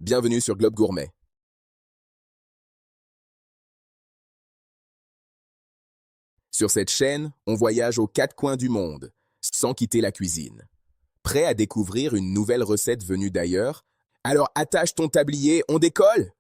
bienvenue sur Globe Gourmet. Sur cette chaîne, on voyage aux quatre coins du monde, sans quitter la cuisine. Prêt à découvrir une nouvelle recette venue d'ailleurs? Alors attache ton tablier, on décolle!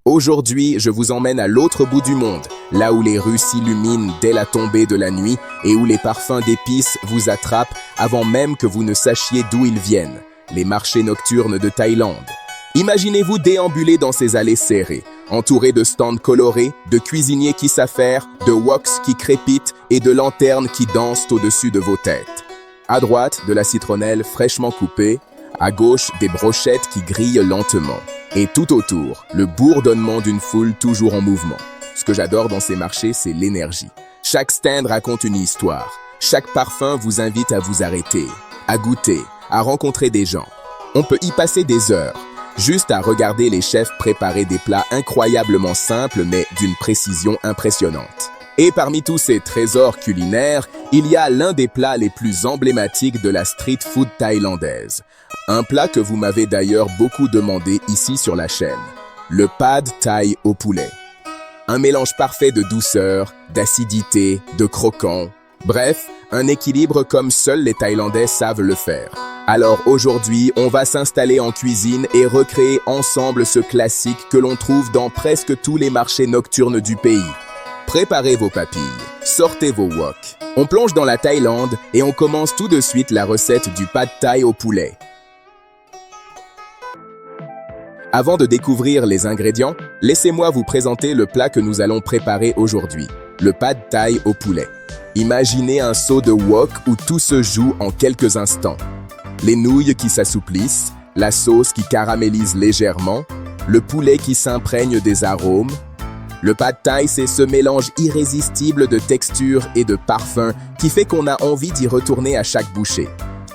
Aujourd'hui, je vous emmène à l'autre bout du monde, là où les rues s'illuminent dès la tombée de la nuit et où les parfums d'épices vous attrapent avant même que vous ne sachiez d'où ils viennent, les marchés nocturnes de Thaïlande. Imaginez-vous déambuler dans ces allées serrées, entourés de stands colorés, de cuisiniers qui s'affairent, de woks qui crépitent et de lanternes qui dansent au-dessus de vos têtes. À droite, de la citronnelle fraîchement coupée, à gauche, des brochettes qui grillent lentement. Et tout autour, le bourdonnement d'une foule toujours en mouvement. Ce que j'adore dans ces marchés, c'est l'énergie. Chaque stand raconte une histoire. Chaque parfum vous invite à vous arrêter, à goûter, à rencontrer des gens. On peut y passer des heures, juste à regarder les chefs préparer des plats incroyablement simples mais d'une précision impressionnante. Et parmi tous ces trésors culinaires, il y a l'un des plats les plus emblématiques de la street food thaïlandaise. Un plat que vous m'avez d'ailleurs beaucoup demandé ici sur la chaîne. Le pad thaï au poulet. Un mélange parfait de douceur, d'acidité, de croquant. Bref, un équilibre comme seuls les Thaïlandais savent le faire. Alors aujourd'hui, on va s'installer en cuisine et recréer ensemble ce classique que l'on trouve dans presque tous les marchés nocturnes du pays. Préparez vos papilles, sortez vos wok. On plonge dans la Thaïlande et on commence tout de suite la recette du pad thaï au poulet. Avant de découvrir les ingrédients, laissez-moi vous présenter le plat que nous allons préparer aujourd'hui, le pad thaï au poulet. Imaginez un seau de wok où tout se joue en quelques instants. Les nouilles qui s'assouplissent, la sauce qui caramélise légèrement, le poulet qui s'imprègne des arômes. Le pad thaï, c'est ce mélange irrésistible de texture et de parfum qui fait qu'on a envie d'y retourner à chaque bouchée.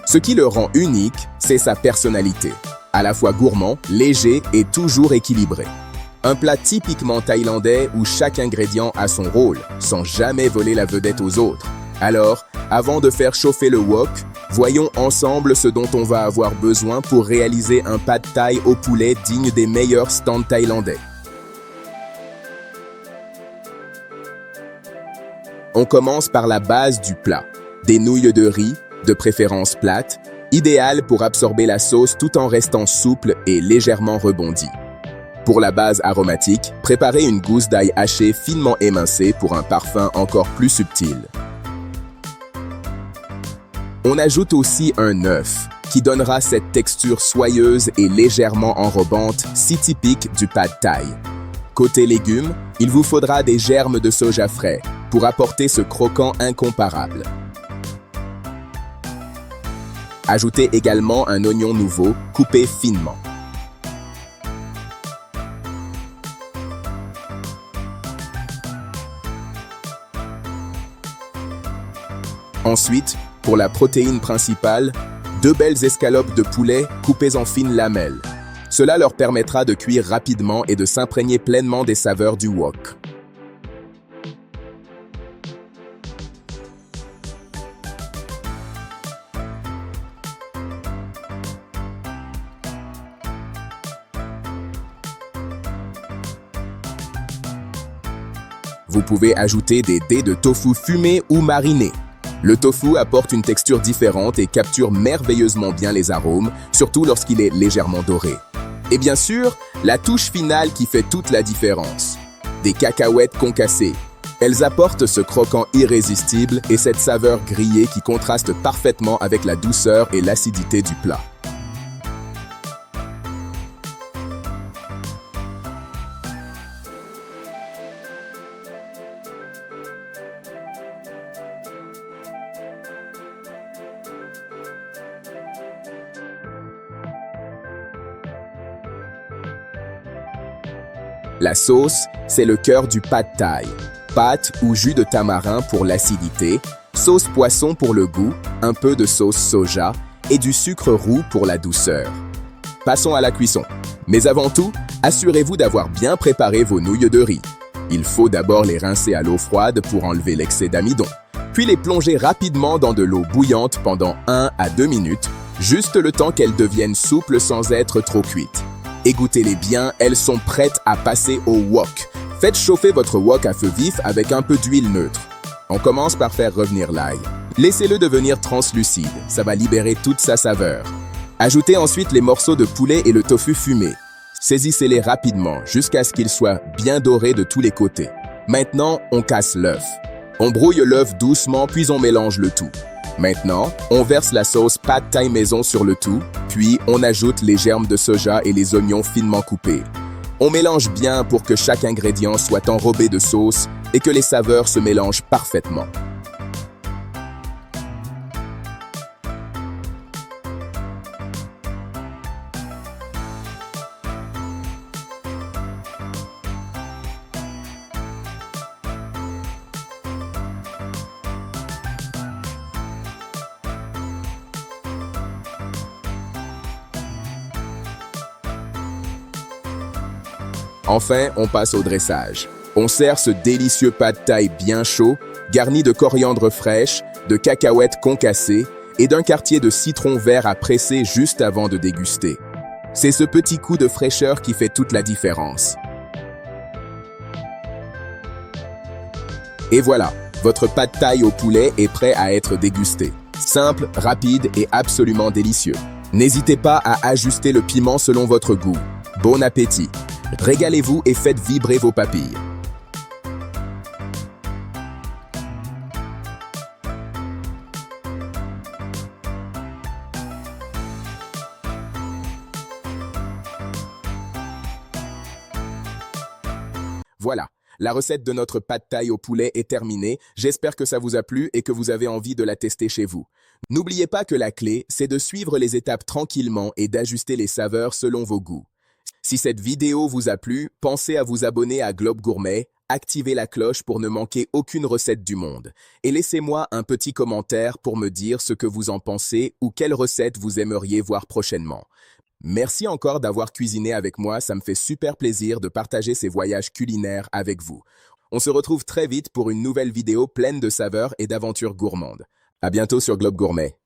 Ce qui le rend unique, c'est sa personnalité. À la fois gourmand, léger et toujours équilibré. Un plat typiquement thaïlandais où chaque ingrédient a son rôle, sans jamais voler la vedette aux autres. Alors, avant de faire chauffer le wok, voyons ensemble ce dont on va avoir besoin pour réaliser un pad thaï au poulet digne des meilleurs stands thaïlandais. On commence par la base du plat, des nouilles de riz, de préférence plates, idéales pour absorber la sauce tout en restant souple et légèrement rebondie. Pour la base aromatique, préparez une gousse d'ail hachée finement émincée pour un parfum encore plus subtil. On ajoute aussi un œuf, qui donnera cette texture soyeuse et légèrement enrobante si typique du pad thaï. Côté légumes, il vous faudra des germes de soja frais pour apporter ce croquant incomparable. Ajoutez également un oignon nouveau, coupé finement. Ensuite, pour la protéine principale, 2 belles escalopes de poulet coupées en fines lamelles. Cela leur permettra de cuire rapidement et de s'imprégner pleinement des saveurs du wok. Vous pouvez ajouter des dés de tofu fumé ou mariné. Le tofu apporte une texture différente et capture merveilleusement bien les arômes, surtout lorsqu'il est légèrement doré. Et bien sûr, la touche finale qui fait toute la différence. Des cacahuètes concassées. Elles apportent ce croquant irrésistible et cette saveur grillée qui contraste parfaitement avec la douceur et l'acidité du plat. La sauce, c'est le cœur du pad thai. Pâte ou jus de tamarin pour l'acidité, sauce poisson pour le goût, un peu de sauce soja et du sucre roux pour la douceur. Passons à la cuisson. Mais avant tout, assurez-vous d'avoir bien préparé vos nouilles de riz. Il faut d'abord les rincer à l'eau froide pour enlever l'excès d'amidon, puis les plonger rapidement dans de l'eau bouillante pendant 1 à 2 minutes, juste le temps qu'elles deviennent souples sans être trop cuites. Égouttez-les bien, elles sont prêtes à passer au wok. Faites chauffer votre wok à feu vif avec un peu d'huile neutre. On commence par faire revenir l'ail. Laissez-le devenir translucide, ça va libérer toute sa saveur. Ajoutez ensuite les morceaux de poulet et le tofu fumé. Saisissez-les rapidement jusqu'à ce qu'ils soient bien dorés de tous les côtés. Maintenant, on casse l'œuf. On brouille l'œuf doucement puis on mélange le tout. Maintenant, on verse la sauce pad thai maison sur le tout, puis on ajoute les germes de soja et les oignons finement coupés. On mélange bien pour que chaque ingrédient soit enrobé de sauce et que les saveurs se mélangent parfaitement. Enfin, on passe au dressage. On sert ce délicieux pad thai bien chaud, garni de coriandre fraîche, de cacahuètes concassées et d'un quartier de citron vert à presser juste avant de déguster. C'est ce petit coup de fraîcheur qui fait toute la différence. Et voilà, votre pad thai au poulet est prêt à être dégusté. Simple, rapide et absolument délicieux. N'hésitez pas à ajuster le piment selon votre goût. Bon appétit! Régalez-vous et faites vibrer vos papilles. Voilà, la recette de notre pad thai au poulet est terminée. J'espère que ça vous a plu et que vous avez envie de la tester chez vous. N'oubliez pas que la clé, c'est de suivre les étapes tranquillement et d'ajuster les saveurs selon vos goûts. Si cette vidéo vous a plu, pensez à vous abonner à Globe Gourmet, activez la cloche pour ne manquer aucune recette du monde. Et laissez-moi un petit commentaire pour me dire ce que vous en pensez ou quelle recette vous aimeriez voir prochainement. Merci encore d'avoir cuisiné avec moi, ça me fait super plaisir de partager ces voyages culinaires avec vous. On se retrouve très vite pour une nouvelle vidéo pleine de saveurs et d'aventures gourmandes. À bientôt sur Globe Gourmet.